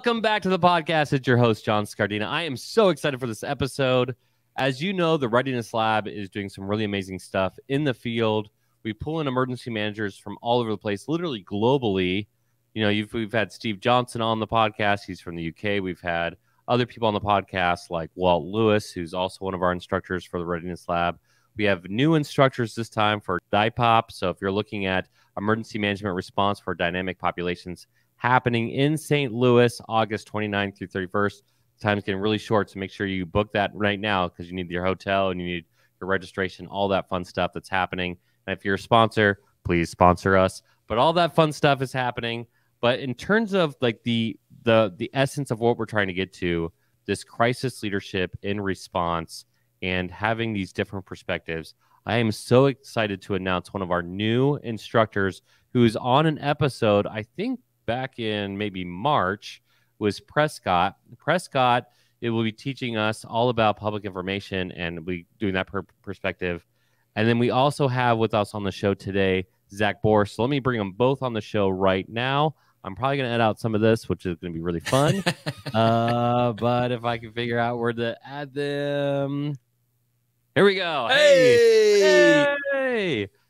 Welcome back to the podcast. It's your host, John Scardina. I am so excited for this episode. As you know, the Readiness Lab is doing some really amazing stuff in the field. We pull in emergency managers from all over the place, literally globally. You know, we've had Steve Johnson on the podcast. He's from the UK. We've had other people on the podcast like Walt Lewis, who's also one of our instructors for the Readiness Lab. We have new instructors this time for DIPOP. So if you're looking at emergency management response for dynamic populations happening in St. Louis, August 29th through 31st. Time's getting really short, so make sure you book that right now because you need your hotel and you need your registration, all that fun stuff that's happening. And if you're a sponsor, please sponsor us. But all that fun stuff is happening. But in terms of like the essence of what we're trying to get to, this crisis leadership in response and having these different perspectives, I am so excited to announce one of our new instructors who is on an episode, I think, back in maybe March, was Prescott. Prescott, it will be teaching us all about public information, and we doing that perspective. And then we also have with us on the show today, Zach Bohr. So let me bring them both on the show right now. I'm probably going to edit out some of this, which is going to be really fun. But if I can figure out where to add them. Here we go. Hey!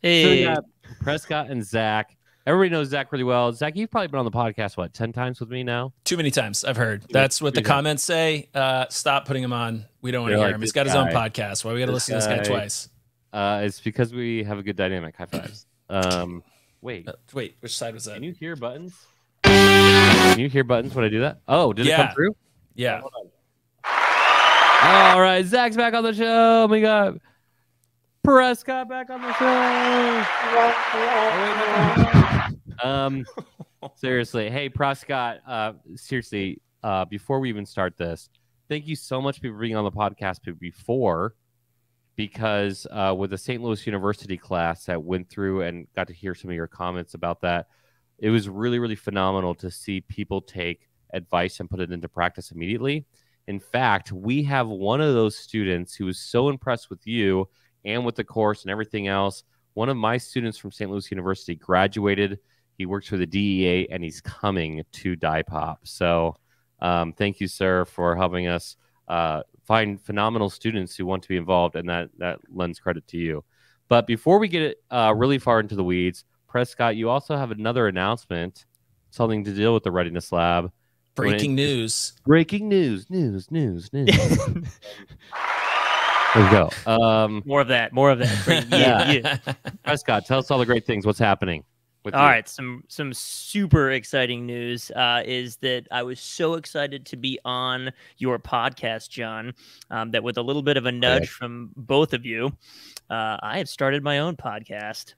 So we got Prescott and Zach. Everybody knows Zach really well. Zach, you've probably been on the podcast, 10 times with me now? Too many times, I've heard. That's what the comments say. Stop putting him on. We don't want to hear him. He's got his own podcast. Why we got to listen to this guy twice? It's because we have a good dynamic. High fives. Wait, which side was that? Can you hear buttons? Can you hear buttons when I do that? Oh, did it come through? Yeah. Hold on. All right, Zach's back on the show. We got Prescott back on the show. Seriously. Hey, Prescott, seriously, before we even start this, thank you so much for being on the podcast before, because with the St. Louis University class that went through and got to hear some of your comments about that, it was really, really phenomenal to see people take advice and put it into practice immediately. In fact, we have one of those students who was so impressed with you and with the course and everything else. One of my students from St. Louis University graduated. He works for the DEA, and he's coming to DIPOP. So thank you, sir, for helping us find phenomenal students who want to be involved, and that lends credit to you. But before we get really far into the weeds, Prescott, you also have another announcement, something to deal with the Readiness Lab. Breaking news. Breaking news. There we go. More of that. Yeah. Prescott, tell us all the great things. What's happening? All right. Some super exciting news is that I was so excited to be on your podcast, John, that with a little bit of a nudge from both of you, I have started my own podcast.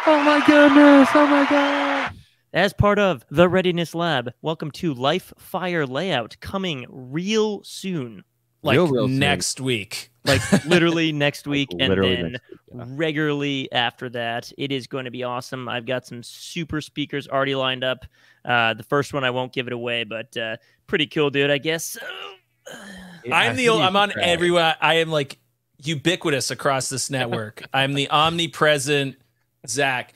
Oh, my goodness. Oh, my gosh. As part of the Readiness Lab, welcome to Life Fire Layout, coming real soon. Real next week. Like literally next week, and then regularly after that. It is going to be awesome. I've got some super speakers already lined up. The first one, I won't give it away, but pretty cool, dude, I guess. I'm on everywhere. I am like ubiquitous across this network. I'm the omnipresent Zach.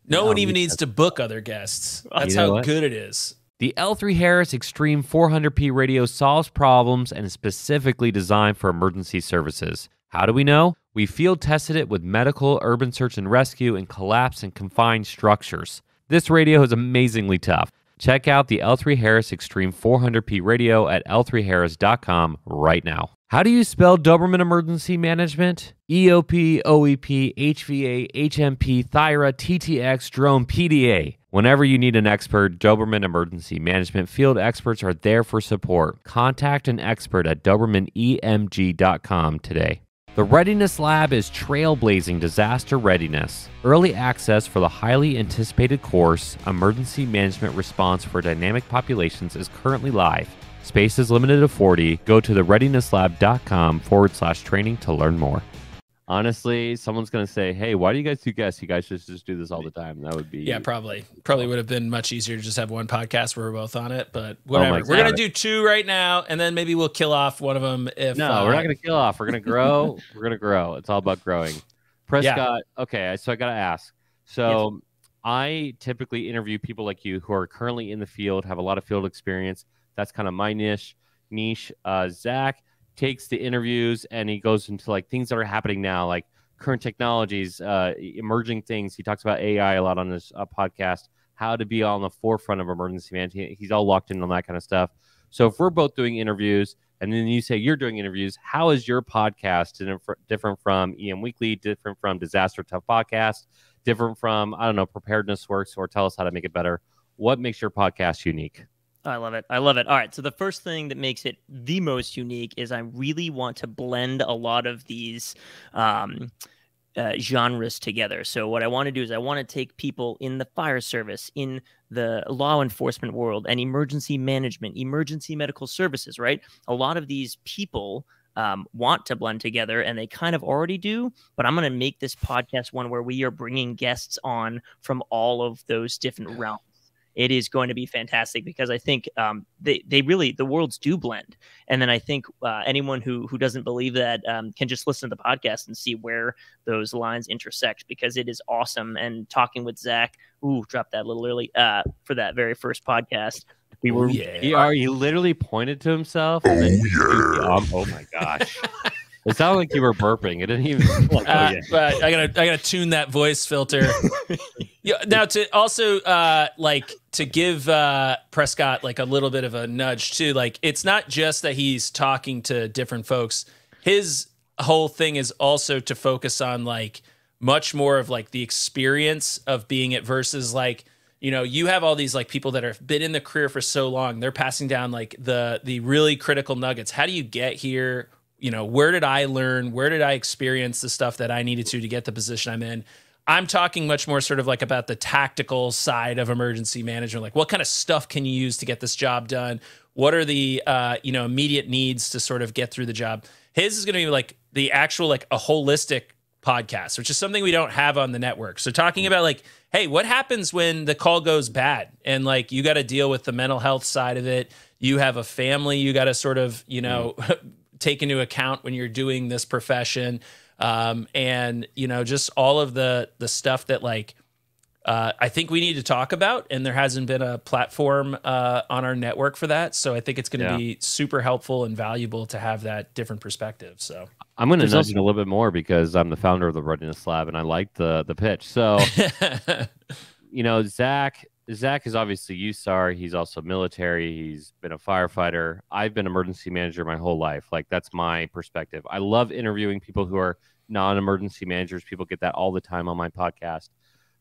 No one even needs to book other guests. That's how good it is. The L3 Harris Extreme 400p radio solves problems and is specifically designed for emergency services. How do we know? We field tested it with medical, urban search and rescue, and collapsed and confined structures. This radio is amazingly tough. Check out the L3 Harris Extreme 400p radio at l3harris.com right now. How do you spell Doberman Emergency Management? EOP, OEP, HVA, HMP, Thyra, TTX, Drone, PDA. Whenever you need an expert, Doberman Emergency Management field experts are there for support. Contact an expert at DobermanEMG.com today. The Readiness Lab is trailblazing disaster readiness. Early access for the highly anticipated course, Emergency Management Response for Dynamic Populations, is currently live. Space is limited to 40. Go to thereadinesslab.com/training to learn more. Honestly, someone's going to say, hey, why do you guys do guests? You guys should just do this all the time. That would be... Yeah, probably would have been much easier to just have one podcast where we're both on it, but whatever. We're going to do two right now, and then maybe we'll kill off one of them if... No, we're not going to kill off. We're going to grow. We're going to grow. It's all about growing. Prescott, okay, so I got to ask. So I typically interview people like you who are currently in the field, have a lot of field experience, That's kind of my niche. Zach takes the interviews and he goes into like things that are happening now, like current technologies, emerging things. He talks about AI a lot on this podcast, how to be on the forefront of emergency management. He's all locked in on that kind of stuff. So if we're both doing interviews and then you say you're doing interviews, how is your podcast different from EM Weekly, different from Disaster Tough Podcast, different from, I don't know, Preparedness Works, or tell us how to make it better? What makes your podcast unique? I love it. I love it. All right. So the first thing that makes it the most unique is I really want to blend a lot of these genres together. So what I want to do is I want to take people in the fire service, in the law enforcement world, and emergency management, emergency medical services, right? A lot of these people want to blend together, and they kind of already do, but I'm going to make this podcast one where we are bringing guests on from all of those different realms. It is going to be fantastic because I think they really, the worlds do blend. And then I think anyone who doesn't believe that can just listen to the podcast and see where those lines intersect, because it is awesome. And talking with Zach, dropped that a little early for that very first podcast. We were, he literally pointed to himself. Oh my gosh. It sounded like you were burping. It didn't even. But I gotta tune that voice filter. Now to also to give Prescott like a little bit of a nudge too. Like, it's not just that he's talking to different folks. His whole thing is also to focus on like much more of like the experience of being it versus like, you know, you have all these like people that have been in the career for so long. They're passing down like the really critical nuggets. How do you get here? You know, where did I learn? Where did I experience the stuff that I needed to get the position I'm in? I'm talking much more sort of like about the tactical side of emergency management. Like, what kind of stuff can you use to get this job done? What are the, immediate needs to sort of get through the job? His is going to be like the actual, like a holistic podcast, which is something we don't have on the network. So talking about like, hey, what happens when the call goes bad? And like, you got to deal with the mental health side of it. You have a family, you got to sort of, take into account when you're doing this profession. And, just all of the stuff that like, I think we need to talk about, and there hasn't been a platform on our network for that. So I think it's going to be super helpful and valuable to have that different perspective. So I'm going to nudge it a little bit more because I'm the founder of the Readiness Lab and I like the pitch. So, Zach is obviously USAR. He's also military. He's been a firefighter. I've been emergency manager my whole life. Like, that's my perspective. I love interviewing people who are non-emergency managers. People get that all the time on my podcast.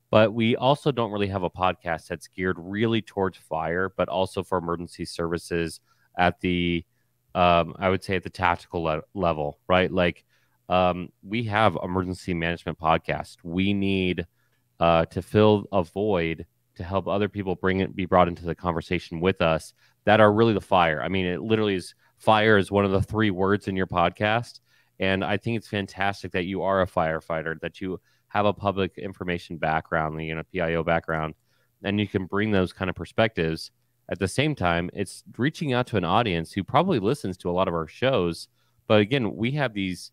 But we also don't really have a podcast that's geared really towards fire, but also for emergency services at the, I would say at the tactical level, right? Like, we have emergency management podcast. We need to fill a void to help other people be brought into the conversation with us that are really the fire. I mean, it literally is, fire is one of the 3 words in your podcast. And I think it's fantastic that you are a firefighter, that you have a public information background, PIO background, and you can bring those kind of perspectives. At the same time, it's reaching out to an audience who probably listens to a lot of our shows. But again, we have these,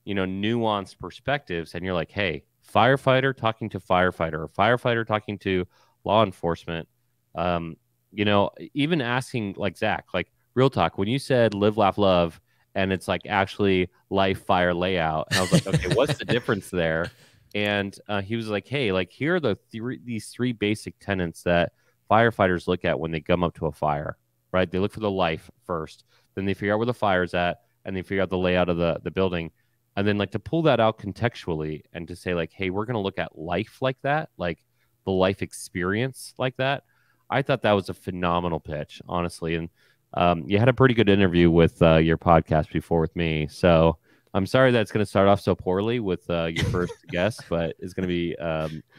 nuanced perspectives, and you're like, hey, firefighter talking to firefighter, or firefighter talking to law enforcement, even asking like Zach, like real talk, when you said live, laugh, love, and it's like actually life, fire, layout. And I was like, okay, what's the difference there? And he was like, hey, like here are these 3 basic tenets that firefighters look at when they come up to a fire, right? They look for the life first, then they figure out where the fire's at, and they figure out the layout of the building. And then like to pull that out contextually and to say like, hey, we're going to look at life like that, like the life experience like that. I thought that was a phenomenal pitch, honestly. And you had a pretty good interview with your podcast before with me. So I'm sorry that it's going to start off so poorly with your first guest, but it's going to be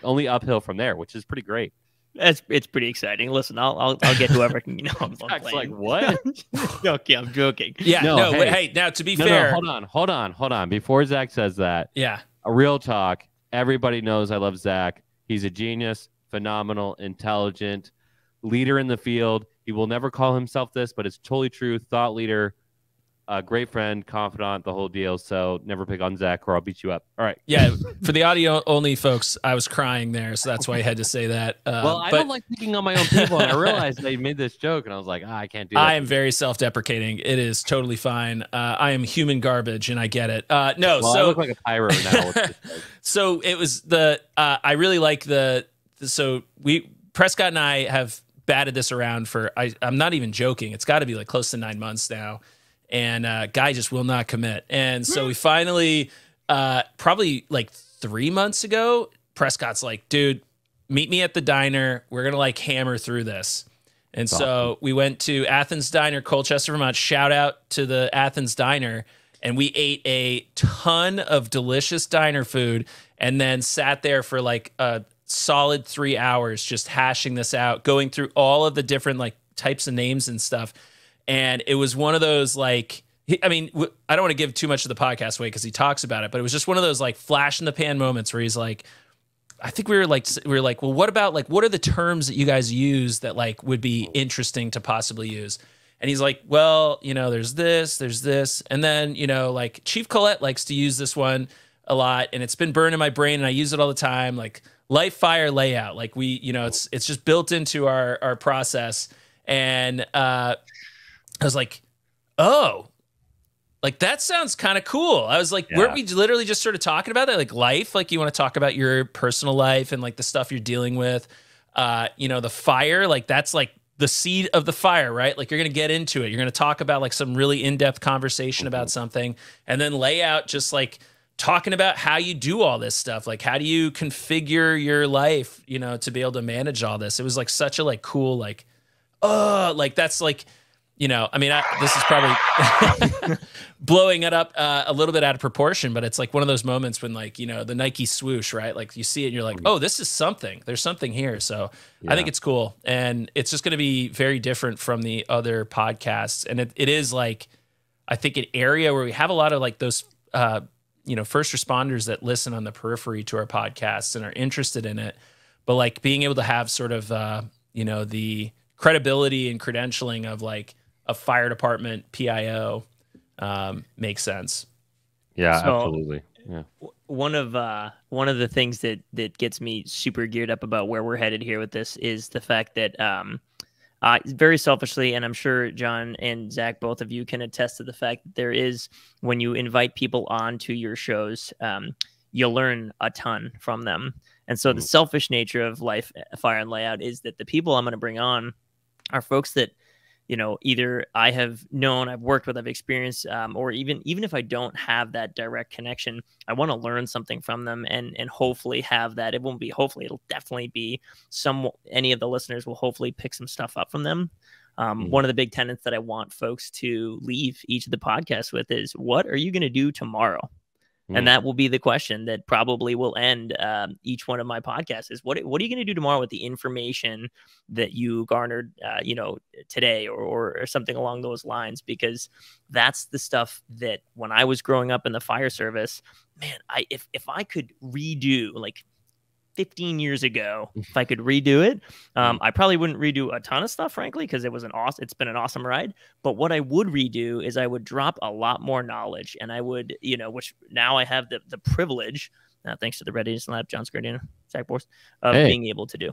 only uphill from there, which is pretty great. It's pretty exciting. Listen, I'll get whoever can. I'm like, what? Okay, I'm joking. Yeah, hey, now to be fair, hold on. Before Zach says that, a real talk. Everybody knows I love Zach. He's a genius, phenomenal, intelligent, leader in the field. He will never call himself this, but it's totally true. Thought leader, a great friend, confidant, the whole deal. So never pick on Zach or I'll beat you up. All right. Yeah. For the audio only folks, I was crying there. So that's why I had to say that. Well, I don't like picking on my own people. And I realized they made this joke and I was like, I can't do that. I am very self-deprecating. It is totally fine. I am human garbage and I get it. No. Well, so I look like a pyro now. So it was I really like Prescott and I have batted this around for, I'm not even joking. It's got to be like close to 9 months now. And guy just will not commit. And so we finally, probably like 3 months ago, Prescott's like, dude, meet me at the diner. We're going to like hammer through this. And so we went to Athens Diner, Colchester, Vermont. Shout out to the Athens Diner. And we ate a ton of delicious diner food and then sat there for like a solid 3 hours just hashing this out, going through all of the different like types of names and stuff. And it was one of those like, I mean, I don't want to give too much of the podcast away because he talks about it, but it was just one of those like flash in the pan moments where he's like, I think we were like, well, what about like, what are the terms that you guys use that like would be interesting to possibly use? And he's like, well, you know, there's this. And then, you know, like Chief Colette likes to use this one a lot and it's been burned in my brain and I use it all the time. Like life, fire, layout. Like we, you know, it's just built into our process. And, I was like, oh, like that sounds kind of cool. I was like, weren't we literally just sort of talking about that? Like life, like you want to talk about your personal life and like the stuff you're dealing with, you know, the fire, like that's like the seed of the fire, right? Like you're going to get into it. You're going to talk about like some really in-depth conversation about something and then layout, just like talking about how you do all this stuff. Like, how do you configure your life, you know, to be able to manage all this? It was like such a like cool, like, like that's like, you know, I mean, this is probably blowing it up a little bit out of proportion, but it's like one of those moments when like, you know, the Nike swoosh, right? Like you see it and you're like, oh, this is something. There's something here. So I think it's cool. And it's just going to be very different from the other podcasts. And it is like, I think an area where we have a lot of like those, you know, first responders that listen on the periphery to our podcasts and are interested in it. But like being able to have sort of, you know, the credibility and credentialing of like a fire department PIO makes sense. Yeah, so, absolutely. Yeah. One of the things that gets me super geared up about where we're headed here with this is the fact that very selfishly, and I'm sure John and Zach, both of you can attest to the fact that there is, when you invite people on to your shows, you'll learn a ton from them. And so the selfish nature of life, fire, and layout is that the people I'm going to bring on are folks that, you know, either I have known, I've worked with, I've experienced, or even if I don't have that direct connection, I want to learn something from them and hopefully have that. It won't be hopefully, it'll definitely be any of the listeners will hopefully pick some stuff up from them. One of the big tenets that I want folks to leave each of the podcasts with is, what are you going to do tomorrow? And that will be the question that probably will end each one of my podcasts is, what are you going to do tomorrow with the information that you garnered, you know, today or something along those lines? Because that's the stuff that when I was growing up in the fire service, man, if I could redo like 15 years ago, if I could redo it, I probably wouldn't redo a ton of stuff, frankly, because it's been an awesome ride. But what I would redo is I would drop a lot more knowledge, and I would, you know, which now I have the privilege, thanks to the Readiness Lab, John Scardina, Zach Borst, of being able to do.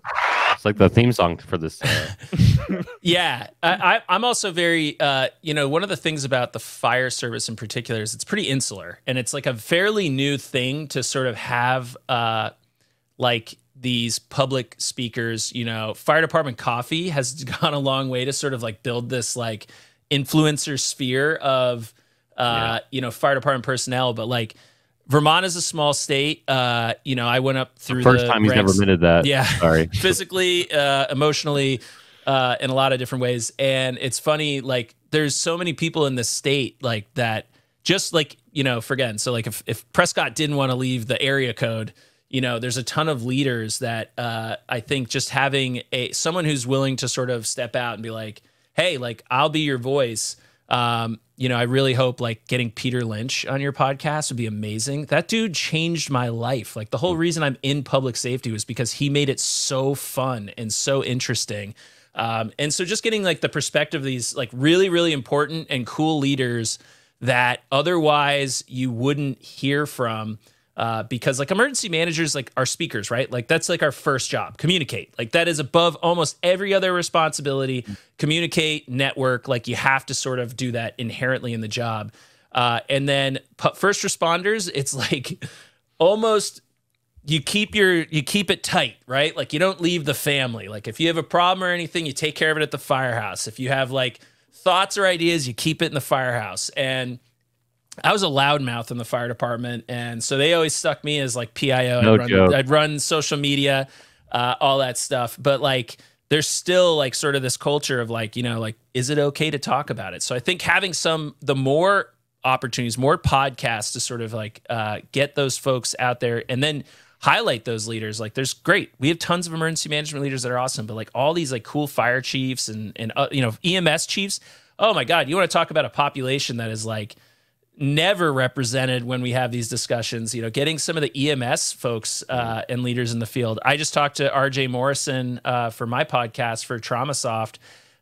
It's like the theme song for this. Yeah, I'm also very, you know, one of the things about the fire service in particular is it's pretty insular, and it's like a fairly new thing to sort of have, like these public speakers. You know, fire department coffee has gone a long way to sort of like build this like influencer sphere of, you know, fire department personnel. But like Vermont is a small state. You know, I went up through first time he's never admitted that. Yeah. Sorry. Physically, emotionally, in a lot of different ways. And it's funny, like there's so many people in this state like that, just like, you know, forget. So like if Prescott didn't want to leave the area code, you know, there's a ton of leaders that I think just having someone who's willing to sort of step out and be like, hey, like I'll be your voice. You know, I really hope like getting Peter Lynch on your podcast would be amazing. That dude changed my life. Like the whole reason I'm in public safety was because he made it so fun and so interesting. And so just getting like the perspective of these like really, really important and cool leaders that otherwise you wouldn't hear from. Because like emergency managers like are speakers, right? Like that's like our first job, communicate. Like that is above almost every other responsibility. Communicate, network, like you have to sort of do that inherently in the job. And then first responders, it's like almost you keep it tight, right? Like you don't leave the family. Like if you have a problem or anything, you take care of it at the firehouse. If you have like thoughts or ideas, you keep it in the firehouse. And I was a loudmouth in the fire department, and so they always stuck me as like PIO. I'd run social media, all that stuff. But like, there's still like sort of this culture of like, you know, like, is it okay to talk about it? So I think having the more opportunities, more podcasts to sort of like get those folks out there, and then highlight those leaders. Like, there's great. We have tons of emergency management leaders that are awesome, but like all these like cool fire chiefs and you know, EMS chiefs. Oh my God, you want to talk about a population that is like never represented when we have these discussions, you know, getting some of the EMS folks and leaders in the field. I just talked to RJ Morrison for my podcast for TraumaSoft,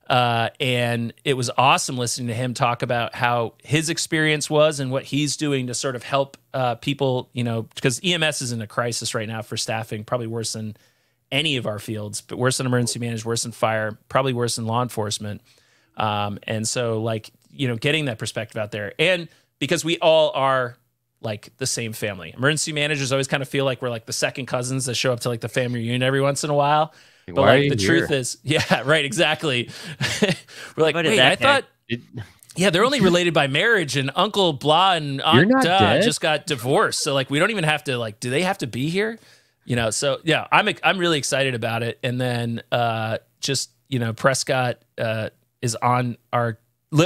and it was awesome listening to him talk about how his experience was and what he's doing to sort of help people, you know, because EMS is in a crisis right now for staffing, probably worse than any of our fields, but worse than emergency management, worse than fire, probably worse than law enforcement. And so like, you know, getting that perspective out there, and because we all are like the same family. Emergency managers always kind of feel like we're like the second cousins that show up to like the family reunion every once in a while. But like the truth is, yeah, right, exactly. We're like, wait, I thought, yeah, they're only related by marriage, and Uncle Blah and Aunt just got divorced. So like, we don't even have to like, do they have to be here? You know, so yeah, I'm really excited about it. And then just, you know, Prescott is on our.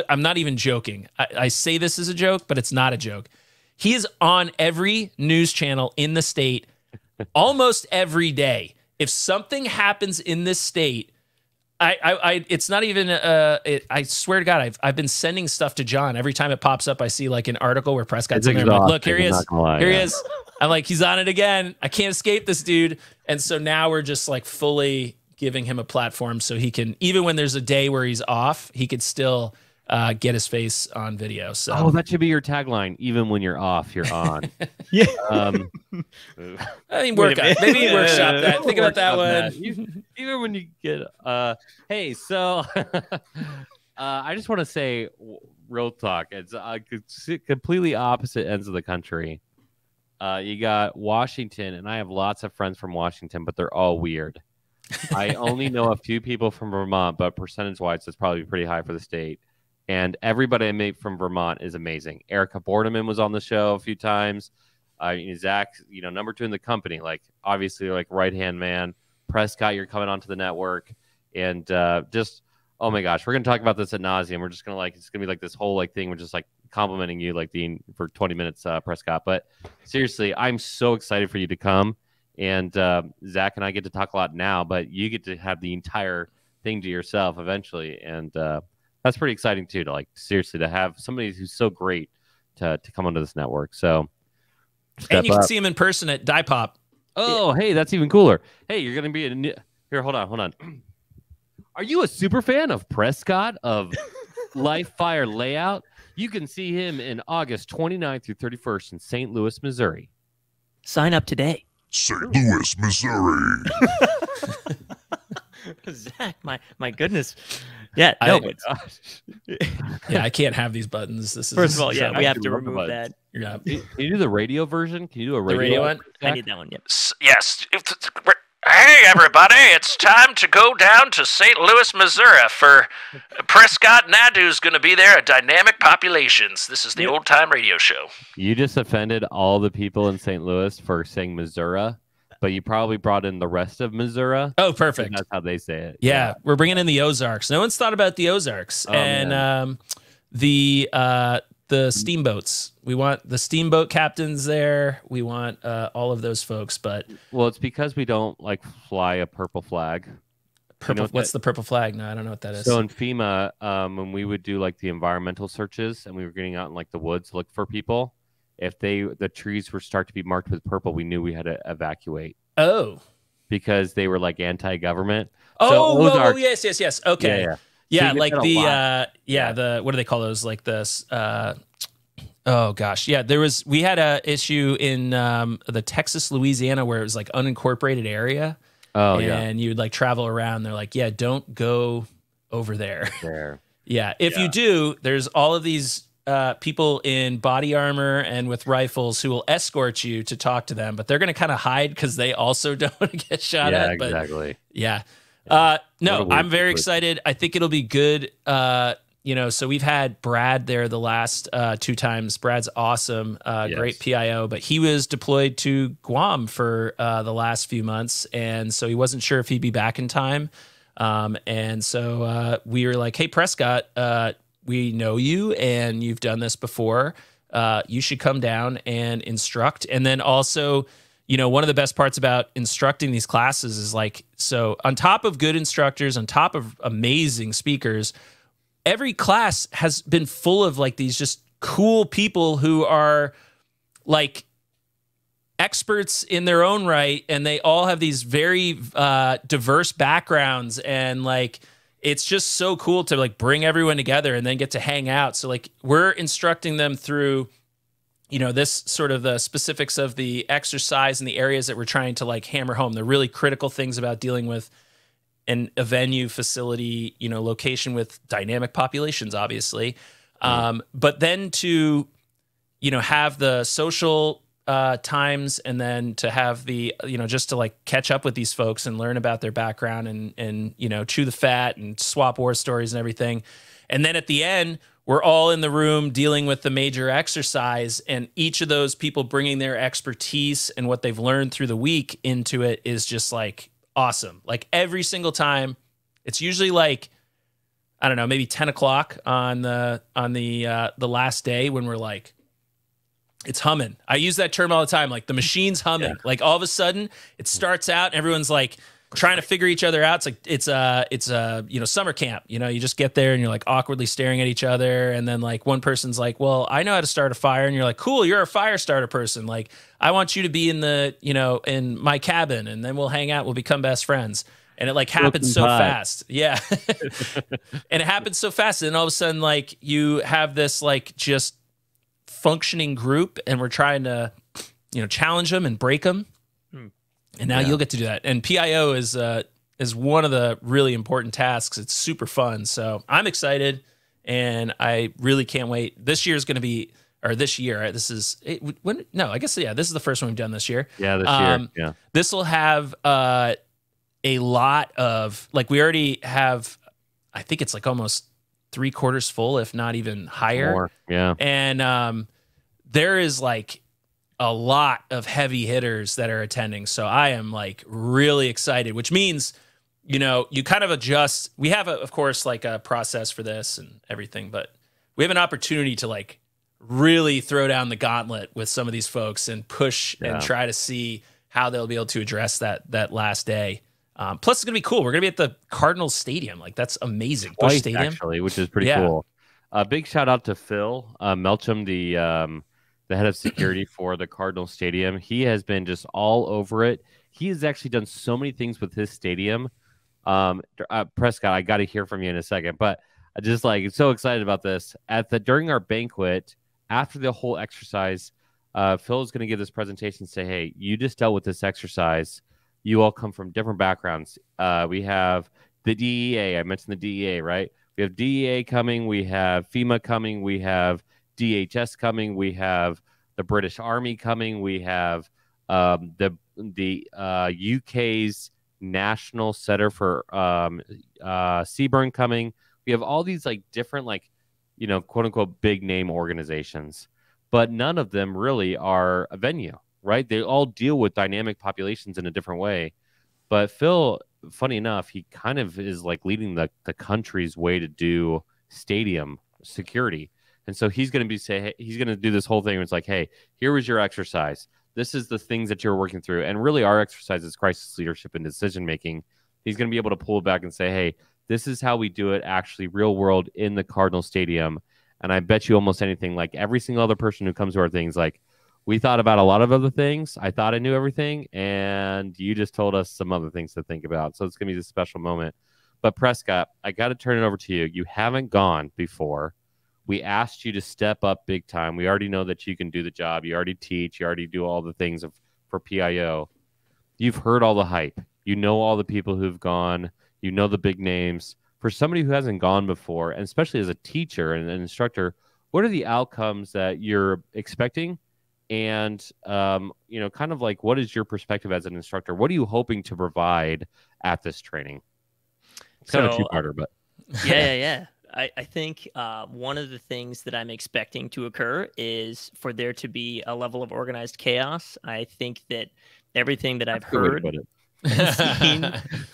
I'm not even joking. I say this as a joke, but it's not a joke. He is on every news channel in the state almost every day. If something happens in this state, it's not even. I swear to God, I've been sending stuff to John every time it pops up. I see like an article where Prescott's in there. I'm like, look, here he is. Here he is. I'm like, he's on it again. I can't escape this dude. And so now we're just like fully giving him a platform so he can, even when there's a day where he's off, he could still get his face on video. So that should be your tagline. Even when you're off, you're on. Yeah. I mean, maybe workshop that. Think about that one. Even when you get hey, so I just want to say real talk. It's completely opposite ends of the country. You got Washington, and I have lots of friends from Washington, but they're all weird. I only know a few people from Vermont, but percentage-wise, it's probably pretty high for the state. And everybody I meet from Vermont is amazing. Erica Bordeman was on the show a few times. Zach, you know, number 2 in the company, like obviously like right-hand man. Prescott, you're coming onto the network. And just, oh my gosh, we're going to talk about this ad nauseum. We're just going to like, it's going to be like this whole like thing. We're just like complimenting you like Dean for 20 minutes, Prescott. But seriously, I'm so excited for you to come. And Zach and I get to talk a lot now, but you get to have the entire thing to yourself eventually. And that's pretty exciting too, to like seriously to have somebody who's so great to come onto this network. So, and you can see him in person at Die Pop. Oh, hey, that's even cooler. Hey, you're gonna be here. Hold on. Are you a super fan of Prescott of Life Fire Layout? You can see him in August 29th through 31st in St. Louis, Missouri. Sign up today. St. Louis, Missouri. Zach, my goodness. Yeah, no, yeah, I can't have these buttons. This is first of all, yeah, we have to remove that. Yeah. Can you do the radio version? Can you do a radio one? I need that one. Yep. Yes. Hey, everybody, it's time to go down to St. Louis, Missouri for Prescott Nadu's going to be there at Dynamic Populations. This is the Old Time Radio Show. You just offended all the people in St. Louis for saying Missouri, but you probably brought in the rest of Missouri. Oh, perfect. That's how they say it. Yeah, we're bringing in the Ozarks. No one's thought about the Ozarks. And the steamboats. We want the steamboat captains there. We want all of those folks. But well, it's because we don't like fly a purple flag. Purple. What's the purple flag? No, I don't know what that is. So in FEMA, when we would do like the environmental searches and we were getting out in like the woods to look for people, if the trees were start to be marked with purple, we knew we had to evacuate. Oh, because they were like anti-government. Oh, yes. Okay. Yeah. Yeah, so like the what do they call those? Like the Oh gosh, yeah. We had a issue in the Texas, Louisiana, where it was like unincorporated area. Oh and you'd like travel around. They're like, yeah, don't go over there. Yeah, if you do, there's all of these people in body armor and with rifles who will escort you to talk to them, but they're going to kind of hide because they also don't want to get shot at. But exactly. Yeah. No, I'm very excited. I think it'll be good. So we've had Brad there the last 2 times. Brad's awesome, great PIO, but he was deployed to Guam for the last few months, and so he wasn't sure if he'd be back in time. And so we were like, hey, Prescott, we know you, and you've done this before. You should come down and instruct. And then also, one of the best parts about instructing these classes is like, so on top of good instructors, on top of amazing speakers, every class has been full of like these just cool people who are like experts in their own right, and they all have these very diverse backgrounds, and like it's just so cool to like bring everyone together and then get to hang out. So like we're instructing them through this sort of the specifics of the exercise and the areas that we're trying to like hammer home, the really critical things about dealing with a venue facility, location with dynamic populations, obviously. But then to, have the social times, and then to have the, just to like catch up with these folks and learn about their background and chew the fat and swap war stories and everything. And then at the end, we're all in the room dealing with the major exercise, and each of those people bringing their expertise and what they've learned through the week into it is just like awesome. Like every single time, it's usually like, I don't know, maybe 10 o'clock on the last day when we're like, it's humming. I use that term all the time. Like the machine's humming. Yeah. Like all of a sudden it starts out and everyone's like trying to figure each other out. It's like, summer camp, you just get there and you're like awkwardly staring at each other. And then like one person's like, well, I know how to start a fire. And you're like, cool, you're a fire starter person. Like I want you to be in the, in my cabin, and then we'll hang out. We'll become best friends. And it like happens so fast. Yeah. And it happens so fast. And all of a sudden, like you have this like just functioning group, and we're trying to, challenge them and break them. And now you'll get to do that. And PIO is one of the really important tasks. It's super fun. So I'm excited, and I really can't wait. This year is going to be, or this year, right? This is this is the first one we've done this year. Yeah, this year. Yeah. This will have a lot of, like, we already have, I think it's like almost 3/4 full, if not even higher. More. Yeah. And there is like a lot of heavy hitters that are attending. So I am like really excited, which means, you kind of adjust. We have, of course, like a process for this and everything, but we have an opportunity to like really throw down the gauntlet with some of these folks and push and try to see how they'll be able to address that last day. Plus it's going to be cool. We're going to be at the Cardinals Stadium. Like that's amazing. Busch Stadium, actually, which is pretty cool. Big shout out to Phil Melcham, the head of security for the Cardinal Stadium. He has been just all over it. He has actually done so many things with his stadium. Prescott, I got to hear from you in a second, but I just like so excited about this. During our banquet, after the whole exercise, Phil is going to give this presentation and say, hey, you just dealt with this exercise. You all come from different backgrounds. We have the DEA. I mentioned the DEA, right? We have DEA coming. We have FEMA coming. We have DHS coming. We have the British Army coming. We have the UK's National Center for Seaburn coming. We have all these like different like, quote unquote big name organizations, but none of them really are a venue, right? They all deal with dynamic populations in a different way. But Phil, funny enough, he kind of is like leading the country's way to do stadium security. And so he's going to do this whole thing where it's like, hey, here was your exercise. This is the things that you're working through. And really our exercise is crisis leadership and decision making. He's going to be able to pull it back and say, hey, this is how we do it actually real world in the Cardinal Stadium. And I bet you almost anything, like every single other person who comes to our things, like we thought about a lot of other things. I thought I knew everything. And you just told us some other things to think about. So it's going to be this special moment. But Prescott, I got to turn it over to you. You haven't gone before. We asked you to step up big time. We already know that you can do the job. You already teach. You already do all the things for PIO. You've heard all the hype. You know all the people who've gone. You know the big names. For somebody who hasn't gone before, and especially as a teacher and an instructor, what are the outcomes that you're expecting? And, kind of like, what is your perspective as an instructor? What are you hoping to provide at this training? It's kind of a two-parter, but. Yeah. I think one of the things that I'm expecting to occur is for there to be a level of organized chaos. I think that everything that I've heard and seen,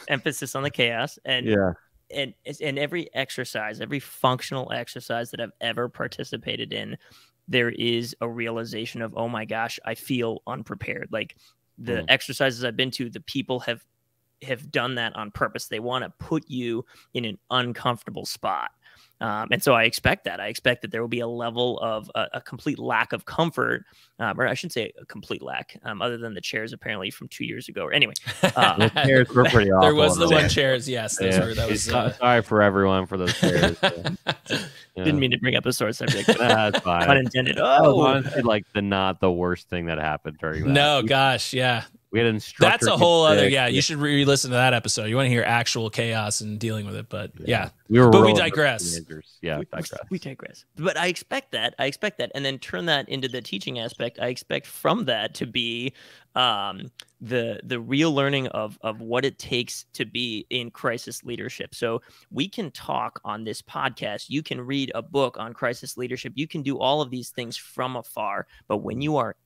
emphasis on the chaos, and every exercise, every functional exercise that I've ever participated in, there is a realization of, oh my gosh, I feel unprepared. Like the exercises I've been to, the people have done that on purpose. They want to put you in an uncomfortable spot. And so I expect that. I expect that there will be a level of a complete lack of comfort, or I shouldn't say a complete lack, other than the chairs apparently from 2 years ago. Or anyway, the chairs were pretty awful. There was the one chairs. Yes. That was, sorry for everyone for those chairs. Didn't mean to bring up a sore subject. But that's fine. Unintended. That was honestly like not the worst thing that happened during that. No, gosh. Yeah. We had an instructor. That's a whole other. Yeah, you should re-listen to that episode. You want to hear actual chaos and dealing with it. But yeah. we digress. Yeah, we digress. But I expect that. And then turn that into the teaching aspect. I expect from that to be the real learning of what it takes to be in crisis leadership. So we can talk on this podcast. You can read a book on crisis leadership. You can do all of these things from afar. But when you are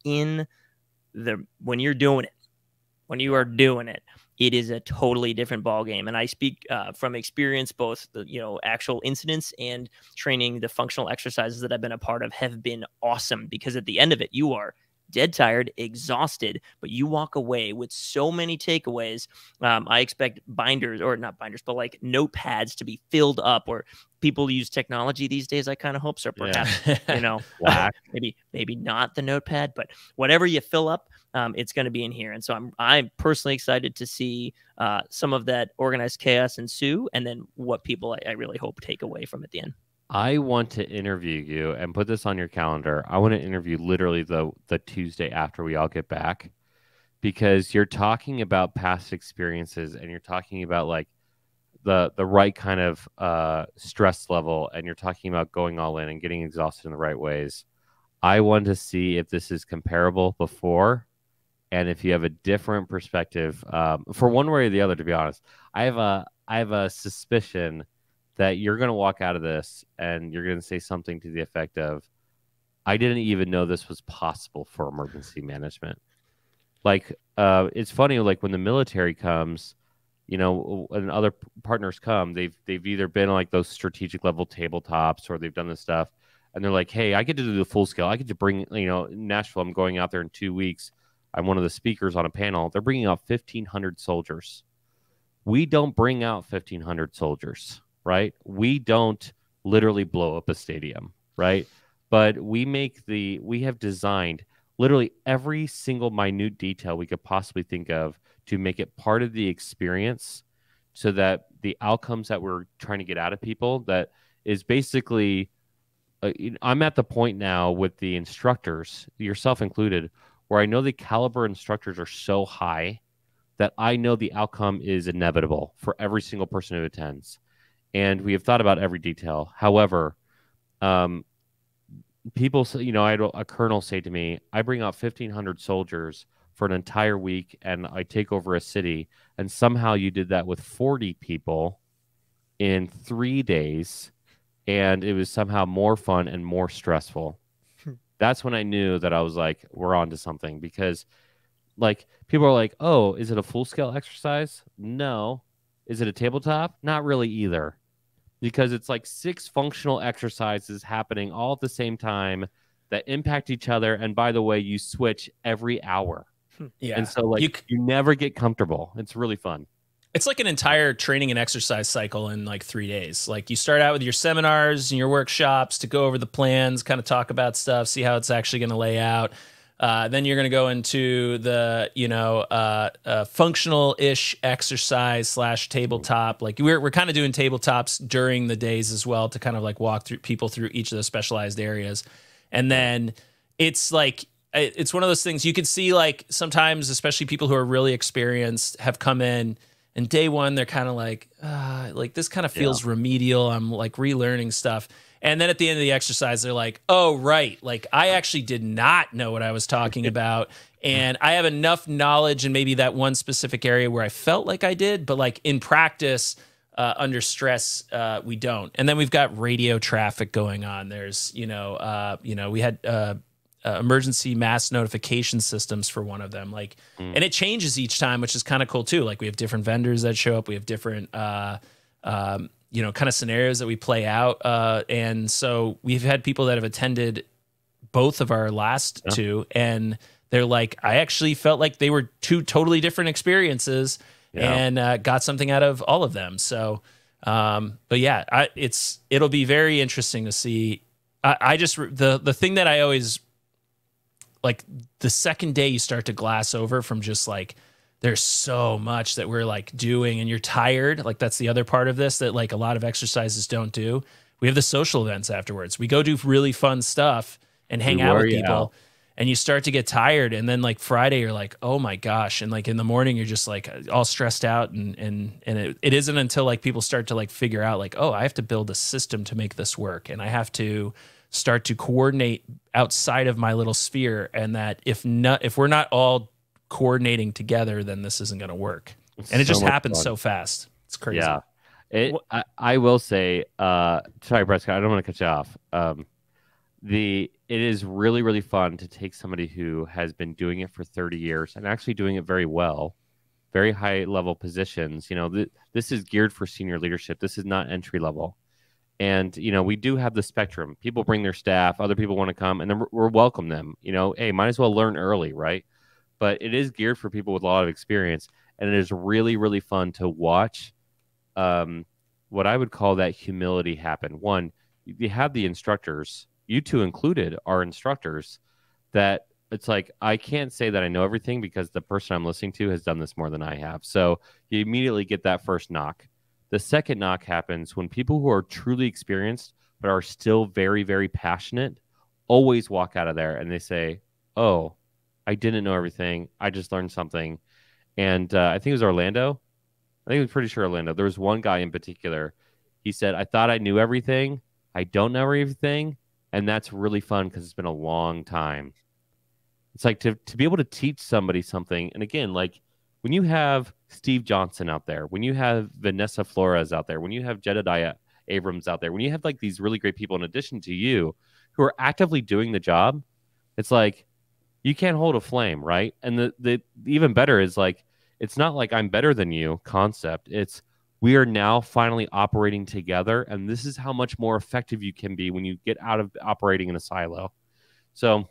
when you're doing it, it is a totally different ballgame. And I speak from experience, both the actual incidents and training. The functional exercises that I've been a part of have been awesome, because at the end of it, you are dead tired, exhausted, but you walk away with so many takeaways. I expect binders, or not binders, but like notepads to be filled up, or people use technology these days, I kind of hope so. Perhaps, maybe not the notepad, but whatever you fill up, it's going to be in here. And so I'm personally excited to see some of that organized chaos ensue, and then what people I really hope take away from at the end. I want to interview you, and put this on your calendar. I want to interview literally the Tuesday after we all get back, because you're talking about past experiences, and you're talking about like the right kind of stress level, and you're talking about going all in and getting exhausted in the right ways. I want to see if this is comparable before, and if you have a different perspective for one way or the other. To be honest, I have a suspicion that you're going to walk out of this and you're going to say something to the effect of, I didn't even know this was possible for emergency management. Like, it's funny, like when the military comes, and other partners come, they've either been like those strategic level tabletops, or they've done this stuff, and they're like, hey, I get to do the full scale. I get to bring, Nashville, I'm going out there in 2 weeks. I'm one of the speakers on a panel. They're bringing out 1,500 soldiers. We don't bring out 1,500 soldiers. Right? We don't literally blow up a stadium, right? But we have designed literally every single minute detail we could possibly think of to make it part of the experience, so that the outcomes that we're trying to get out of people, that is basically, I'm at the point now with the instructors, yourself included, where I know the caliber instructors are so high that I know the outcome is inevitable for every single person who attends. And we have thought about every detail. However, people, I had a colonel say to me, I bring out 1,500 soldiers for an entire week, and I take over a city, and somehow you did that with 40 people in 3 days, and it was somehow more fun and more stressful. That's when I knew that I was like, we're on to something, because like people are like, oh, is it a full scale exercise? No. Is it a tabletop? Not really either. Because it's like 6 functional exercises happening all at the same time that impact each other. And by the way, you switch every hour. Yeah. And so like you never get comfortable. It's really fun. It's like an entire training and exercise cycle in like 3 days. Like you start out with your seminars and your workshops to go over the plans, kind of talk about stuff, see how it's actually going to lay out. Then you're going to go into the, functional-ish exercise / tabletop. Like we're kind of doing tabletops during the days as well to kind of like walk through people through each of the specialized areas. And then it's like, it's one of those things you can see, like sometimes, especially people who are really experienced have come in, and day one, they're kind of like this kind of feels remedial. I'm like relearning stuff. And then at the end of the exercise, they're like, oh, right. Like I actually did not know what I was talking about. And I have enough knowledge in maybe that one specific area where I felt like I did, but like in practice, under stress, we don't. And then we've got radio traffic going on. There's, we had emergency mass notification systems for one of them. Like, and it changes each time, which is kind of cool too. Like we have different vendors that show up. We have different, kind of scenarios that we play out. And so we've had people that have attended both of our last two, and they're like, I actually felt like they were two totally different experiences and got something out of all of them. So, but yeah, it'll be very interesting to see. The thing that I always like, the second day you start to glass over from just like, there's so much that we're like doing and you're tired. Like that's the other part of this that like a lot of exercises don't do. We have the social events afterwards. We go do really fun stuff and hang out with people, and you start to get tired. And then like Friday, you're like, oh my gosh. And like in the morning, you're just like all stressed out. And it isn't until like people start to like figure out like, oh, I have to build a system to make this work. And I have to start to coordinate outside of my little sphere. And that if we're not all coordinating together, then this isn't going to work. And it just happens so fast. It's crazy. Yeah. I will say, sorry, Prescott, I don't want to cut you off. It is really, really fun to take somebody who has been doing it for 30 years and actually doing it very well, very high level positions. This is geared for senior leadership. This is not entry level. And, we do have the spectrum. People bring their staff, other people want to come, and then we're welcome them. Hey, might as well learn early, right? But it is geared for people with a lot of experience, and it is really, really fun to watch what I would call that humility happen. One, you have the instructors, you two included are instructors, that it's like, I can't say that I know everything because the person I'm listening to has done this more than I have. So you immediately get that first knock. The second knock happens when people who are truly experienced but are still very, very passionate always walk out of there and they say, oh, I didn't know everything. I just learned something. And I think it was Orlando. I think it was pretty sure Orlando. There was one guy in particular. He said, I thought I knew everything. I don't know everything. And that's really fun because it's been a long time. It's like to be able to teach somebody something. And again, like when you have Steve Johnson out there, when you have Vanessa Flores out there, when you have Jedediah Abrams out there, when you have like these really great people in addition to you who are actively doing the job, it's like you can't hold a flame, right? And the even better is like, it's not like I'm better than you concept. It's we are now finally operating together, and this is how much more effective you can be when you get out of operating in a silo. So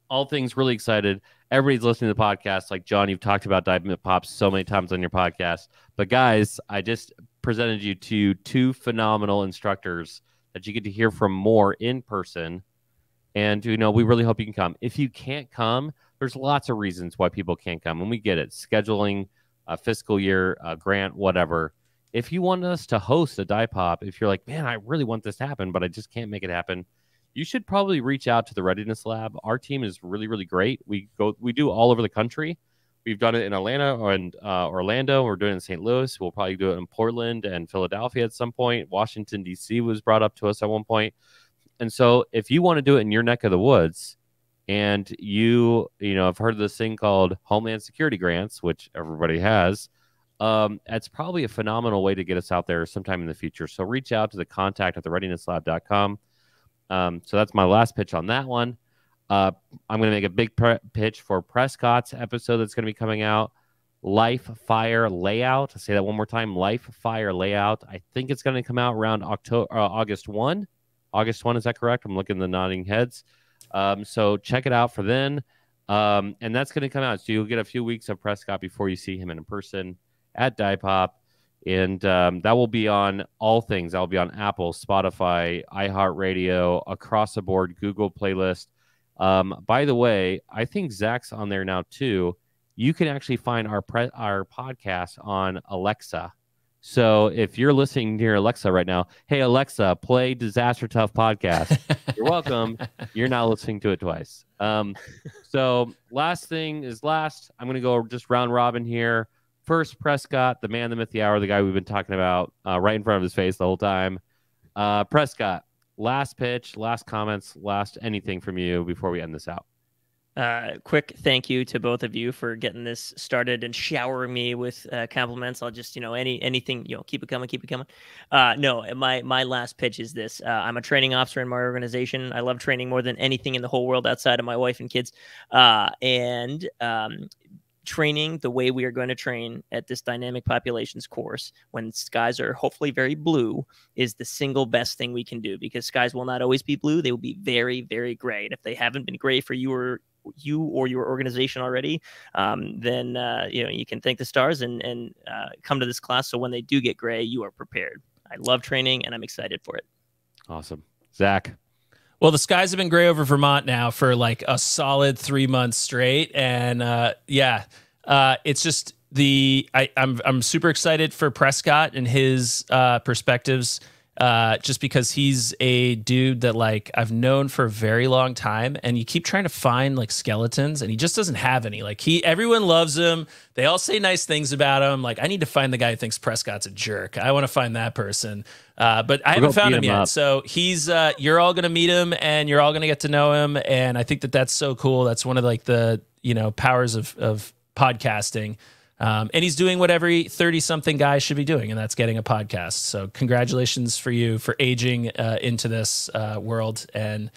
all things really excited. Everybody's listening to the podcast. Like, John, you've talked about Diamond Pops so many times on your podcast. But guys, I just presented you to two phenomenal instructors that you get to hear from more in person. And, we really hope you can come. If you can't come, there's lots of reasons why people can't come. And we get it. Scheduling, fiscal year, grant, whatever. If you want us to host a DIPOP, if you're like, man, I really want this to happen, but I just can't make it happen, you should probably reach out to the Readiness Lab. Our team is really, really great. We do all over the country. We've done it in Atlanta and Orlando. We're doing it in St. Louis. We'll probably do it in Portland and Philadelphia at some point. Washington, D.C. was brought up to us at one point. And so if you want to do it in your neck of the woods and you have heard of this thing called Homeland Security grants, which everybody has, that's probably a phenomenal way to get us out there sometime in the future. So reach out to the contact at thereadinesslab.com. So that's my last pitch on that one. I'm going to make a big pitch for Prescott's episode that's going to be coming out. Life Fire Layout. I'll say that one more time. Life Fire Layout. I think it's going to come out around August 1. August 1, is that correct? I'm looking at the nodding heads. So check it out for then. And that's going to come out. So you'll get a few weeks of Prescott before you see him in person at DIPOP. And that will be on all things. That will be on Apple, Spotify, iHeartRadio, across the board, Google playlist. By the way, I think Zach's on there now too. You can actually find our podcast on Alexa. So if you're listening near Alexa right now, hey Alexa, play Disaster Tough podcast. You're welcome. You're not listening to it twice. So last thing is last. I'm gonna go just round robin here. First, Prescott, the man, the myth, the hour, the guy we've been talking about right in front of his face the whole time. Prescott, last pitch, last comments, last anything from you before we end this out. Quick thank you to both of you for getting this started and showering me with compliments. I'll just, anything, keep it coming. No, my last pitch is this. I'm a training officer in my organization. I love training more than anything in the whole world outside of my wife and kids. Training the way we are going to train at this dynamic populations course when skies are hopefully very blue is the single best thing we can do, because skies will not always be blue. They will be very, very gray. And if they haven't been gray for you or your organization already, then you can thank the stars and come to this class. So when they do get gray, you are prepared. I love training and I'm excited for it. Awesome. Zach. Well, the skies have been gray over Vermont now for like a solid 3 months straight. And it's just I'm super excited for Prescott and his perspectives, just because he's a dude that like I've known for a very long time, and you keep trying to find like skeletons and he just doesn't have any. Like everyone loves him. They all say nice things about him. Like I need to find the guy who thinks Prescott's a jerk. I want to find that person. But I haven't found him yet. So he's, you're all going to meet him and you're all going to get to know him. And I think that that's so cool. That's one of like the, powers of podcasting. And he's doing what every 30-something guy should be doing, and that's getting a podcast. So congratulations for you for aging into this world. And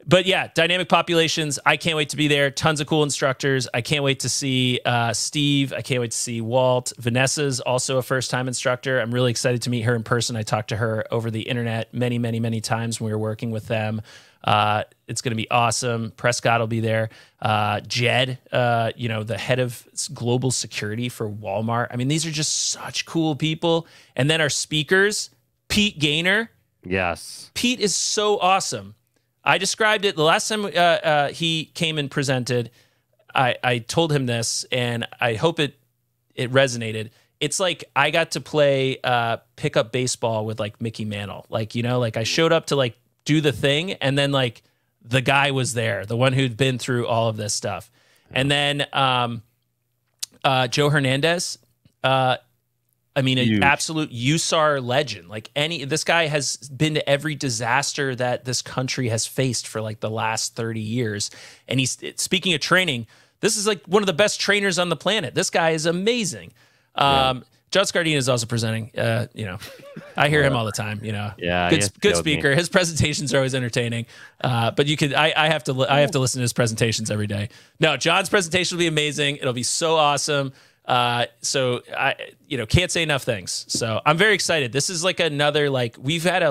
but yeah, dynamic populations, I can't wait to be there. Tons of cool instructors. I can't wait to see Steve. I can't wait to see Walt. Vanessa's also a first-time instructor. I'm really excited to meet her in person. I talked to her over the internet many, many, many times when we were working with them. It's going to be awesome. Prescott will be there. Jed, the head of global security for Walmart. I mean, these are just such cool people. And then our speakers, Pete Gaynor. Yes. Pete is so awesome. I described it the last time he came and presented. I told him this, and I hope it resonated. It's like I got to play pickup baseball with like Mickey Mantle. Like I showed up to like do the thing, and then like the guy was there, the one who'd been through all of this stuff. And then Joe Hernandez, an absolute USAR legend. Like this guy has been to every disaster that this country has faced for like the last 30 years. And he's speaking of training. This is like one of the best trainers on the planet. This guy is amazing. John Scardina is also presenting. I hear him all the time. Yeah, good speaker. His presentations are always entertaining. But you could, I have to listen to his presentations every day. No, John's presentation will be amazing. It'll be so awesome. So I, can't say enough things. So I'm very excited. This is like another, like we've had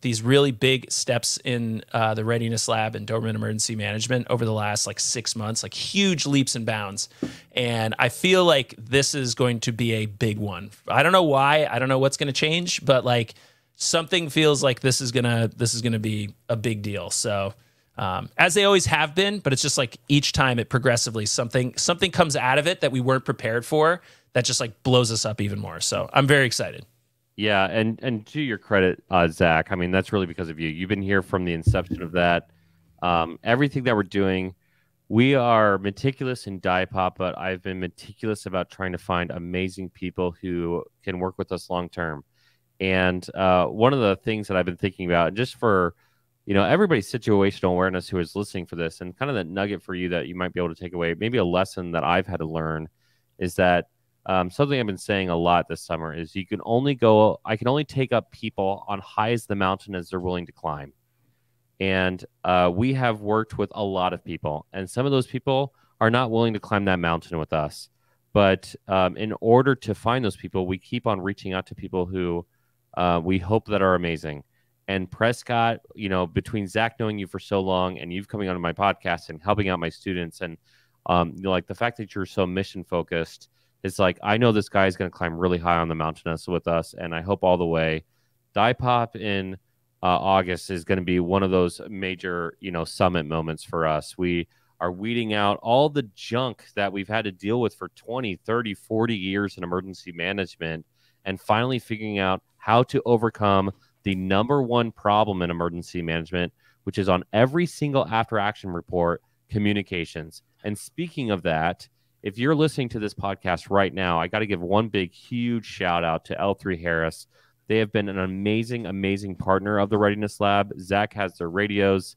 these really big steps in the Readiness Lab and Doberman Emergency Management over the last like 6 months, like huge leaps and bounds. And I feel like this is going to be a big one. I don't know why. I don't know what's going to change, but like something feels like this is going to be a big deal. So as they always have been, but it's just like each time it progressively something comes out of it that we weren't prepared for that just like blows us up even more. So I'm very excited. Yeah, and to your credit, Zach, I mean that's really because of you. You've been here from the inception of that. Everything that we're doing, we are meticulous in DIPOP, but I've been meticulous about trying to find amazing people who can work with us long term. And one of the things that I've been thinking about, just for everybody's situational awareness who is listening for this, and kind of that nugget for you that you might be able to take away, maybe a lesson that I've had to learn is that something I've been saying a lot this summer is I can only take up people on high as the mountain as they're willing to climb. And we have worked with a lot of people, and some of those people are not willing to climb that mountain with us. But in order to find those people, we keep on reaching out to people who we hope that are amazing. And Prescott, between Zach knowing you for so long and you've coming onto my podcast and helping out my students, and like the fact that you're so mission focused, it's like I know this guy is going to climb really high on the mountain with us, and I hope all the way. DIPOP in August is going to be one of those major, summit moments for us. We are weeding out all the junk that we've had to deal with for 20, 30, 40 years in emergency management and finally figuring out how to overcome the number one problem in emergency management, which is on every single after action report, communications. And speaking of that, if you're listening to this podcast right now, I got to give one big, huge shout out to L3 Harris. They have been an amazing, amazing partner of the Readiness Lab. Zach has their radios.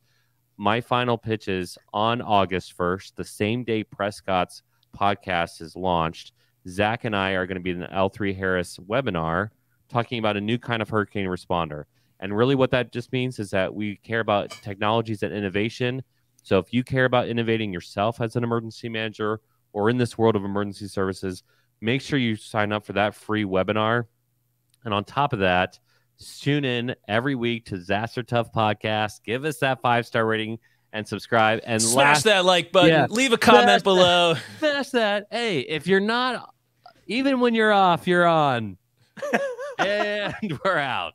My final pitch is on August 1st, the same day Prescott's podcast is launched. Zach and I are going to be in the L3 Harris webinar talking about a new kind of hurricane responder. And really what that just means is that we care about technologies and innovation. So if you care about innovating yourself as an emergency manager or in this world of emergency services, make sure you sign up for that free webinar. And on top of that, tune in every week to Zaster Tough Podcast. Give us that 5-star rating and subscribe. And smash that like button. Yeah. Leave a comment below. Smash that. Hey, if you're not, even when you're off, you're on. And we're out.